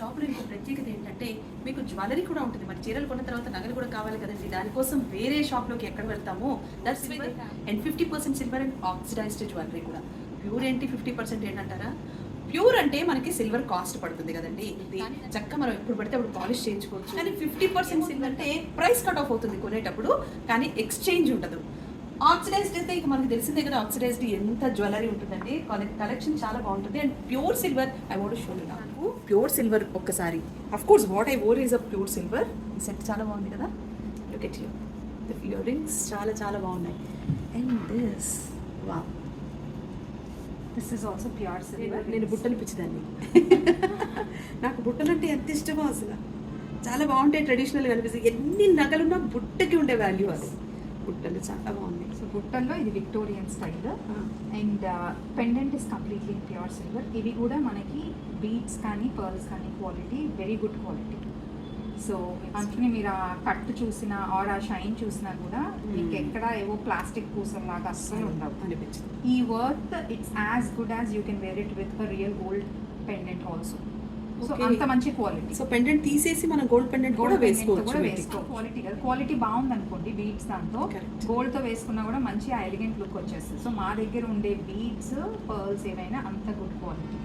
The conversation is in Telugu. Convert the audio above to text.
షాప్లో ఇంకో ప్రత్యేకత ఏంటంటే మీకు జ్యువెలరీ కూడా ఉంటుంది. మన చీరలు కొన్న తర్వాత నగలు కూడా కావాలి కదండి. దానికోసం వేరే షాప్లోకి ఎక్కడ వెళ్తామో that's silver and 50% silver and oxidized jewellery కూడా. ప్యూర్ ఏంటి 50% ఏంటంటారా? ప్యూర్ అంటే మనకి సిల్వర్ కాస్ట్ పడుతుంది కదండి. చక్కగా మనం ఎప్పుడు పడితే అప్పుడు పాలిష్ చేయించుకోవచ్చు. కానీ 50% సిల్వర్ అంటే ప్రైస్ కట్ ఆఫ్ అవుతుంది కొనేటప్పుడు, కానీ ఎక్స్చేంజ్ ఉండదు. ఆక్సిడైజ్డ్ అయితే ఇక మనకి తెలిసిందే కదా, ఆక్సిడైజ్డ్ ఎంత జ్యువెలరీ ఉంటుందండి. కలెక్షన్ చాలా బాగుంటుంది. And pure silver I want to show you. నాకు ప్యూర్ సిల్వర్ ఒక్కసారి of course what I wore is a pure silver. ఈ సెట్ చాలా బాగుంది కదా. Look at you, the ear rings చాలా చాలా బాగున్నాయి. And this wow, this is also pure silver. నేను బుట్టలు పిచ్చిదాన్ని. నాకు బుట్టలు అంటే ఎంత ఇష్టమో అసలు. చాలా బాగుంటాయి, ట్రెడిషనల్గా అనిపిస్తుంది. ఎన్ని నగలున్నా బుట్టకి ఉండే వాల్యూ అది. బుట్టలు చాలా బాగుంది. సో బుట్టల్లో ఇది Victorian style and pendant is completely pure silver. ఇవి కూడా మనకి బీడ్స్ కానీ పర్ల్స్ కానీ quality very good quality. So అందుకని మీరు ఆ కట్ చూసినా ఆర్ ఆ షైన్ చూసినా కూడా మీకు ఎక్కడ ఏవో ప్లాస్టిక్ పూసల్లాగా అస్సలు ఉండవు అనిపించింది. ఈ worth it's as good as you can wear it with a real gold pendant also. So అంత మంచి క్వాలిటీ. సో పెండెంట్ తీసేసి మనం గోల్డ్ పెండెంట్ కూడా వేసుకోవచ్చు. క్వాలిటీ బాగుంది అనుకోండి బీడ్స్ దాంతో గోల్డ్ తో వేసుకున్నా కూడా మంచి ఎలిగెంట్ లుక్ వచ్చేస్తుంది. సో మా దగ్గర ఉండే బీడ్స్ పర్ల్స్ ఏవైనా అంత గుడ్ క్వాలిటీ.